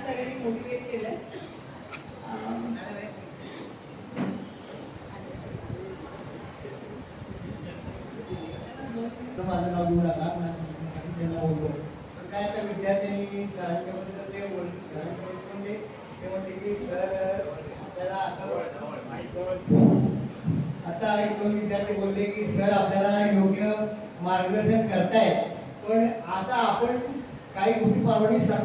सगळ्यांनी मोटिवेट केलंय. माझं नाव घेऊ नका, त्यांना बोलतो. काय त्या विद्यार्थ्यांनी सरांच्याबद्दल ते म्हणजे ते म्हणते की सर आपल्याला आता एक दोन विद्यार्थी बोलले की सर आपल्याला योग्य मार्गदर्शन करताय, पण आता आपण काही गोष्टी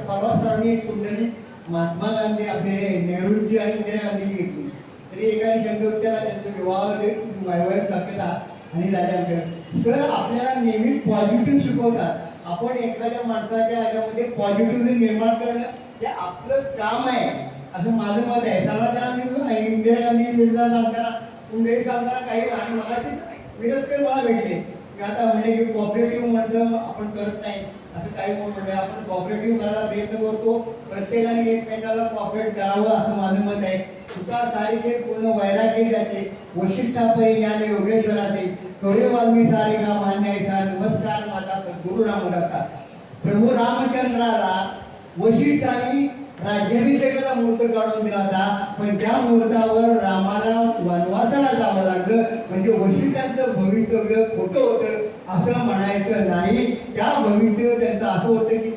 परवा सरांनी कुंडली महात्मा गांधी आपले नेहरूंची आणि इंदिरा गांधी घेतली. तरी एकाने शंका विचारला त्यांचा विवाह वैवाहिक शक्यता आणि झाल्यानंतर सर आपल्याला नेहमी पॉझिटिव्ह शिकवतात. आपण एखाद्या माणसाच्या ह्याच्यामध्ये पॉझिटिव्ह निर्माण करणं हे आपलं काम आहे असं माझं मत आहे. समाजाला इंदिरा गांधी मिर्झा सांगताना कुंडली सांगताना काही आणि मगाशी विरस्कर मला भेटले की आता म्हणजे की कॉपरेटिव्ह म्हटलं आपण करत नाही असं काही म्हणून आपण कॉपरेटिव्ह करायला प्रयत्न करतो. प्रत्येकाने एकमेकाला कॉपरेट करावं असं माझं मत आहे. तुका सारिखे पूर्ण वैराग्य जाते वशिष्ठापै ज्ञान योगेश्वराचे थोडे वाल्मी सारे का मान्य आहे सार नमस्कार माझा सद्गुरु रामदासा. प्रभू रामचंद्राला वशिष्ठांनी राज्याभिषेकाचा मुहूर्त काढून दिला होता, पण त्या मुहूर्तावर रामाला वनवासाला जावं लागलं. म्हणजे वशिष्ठांचं भवितव्य खोटं होतं असं म्हणायचं नाही. त्या भविष्य त्यांचं असं होतं की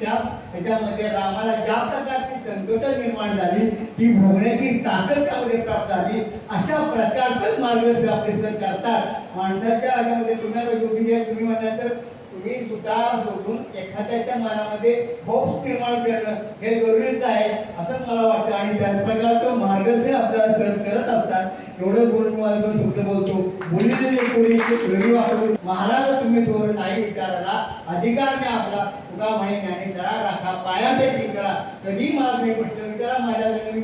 त्याच्यामध्ये रामाला ज्या प्रकारची संकट निर्माण झाली ती भोगण्याची ताकद त्यामध्ये प्राप्त झाली. अशा प्रकारचं मार्गदर्शन आपले सर करतात. माणसाच्या ह्याच्यामध्ये तुम्हाला ज्योतिष तुम्ही म्हटल्यानंतर तुम्ही सुद्धा सोडून एखाद्याच्या मनामध्ये होप निर्माण करणं हे जरुरीच आहे असंच मला वाटतं. आणि त्याच प्रकारचं मार्गदर्शन आपल्याला करत असतात. एवढं बोलून मला दोन शब्द बोलतो. बोललेले कोणी वेगळी वापरून महाराज तुम्ही थोडं नाही विचारायला अधिकार नाही आपला. तुका म्हणे ज्ञानेश्वरा राखा पायापेटी करा. कधी मला तुम्ही प्रश्न विचारा माझ्याकडे मी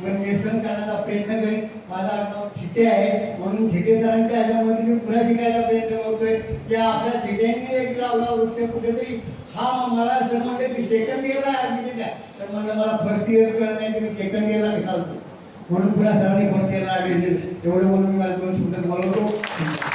निरसन करण्याचा प्रयत्न करेन. माझा नाव ठिटे आहे म्हणून ठिटे सरांच्या ह्याच्यामध्ये मी पुन्हा शिकायचा प्रयत्न करतोय की आपल्या ठिट्यांनी एक लावला वृक्ष कुठेतरी हा मला असं म्हणते की सेकंड इयरला ऍडमिशन द्या तर म्हणलं मला फर्स्ट इयर कळत नाही तुम्ही सेकंड इयरला निघालतो म्हणून पुन्हा सरांनी फर्स्ट इयरला ऍडमिशन एवढं बोलून मी मला दोन शब्द बोलवतो.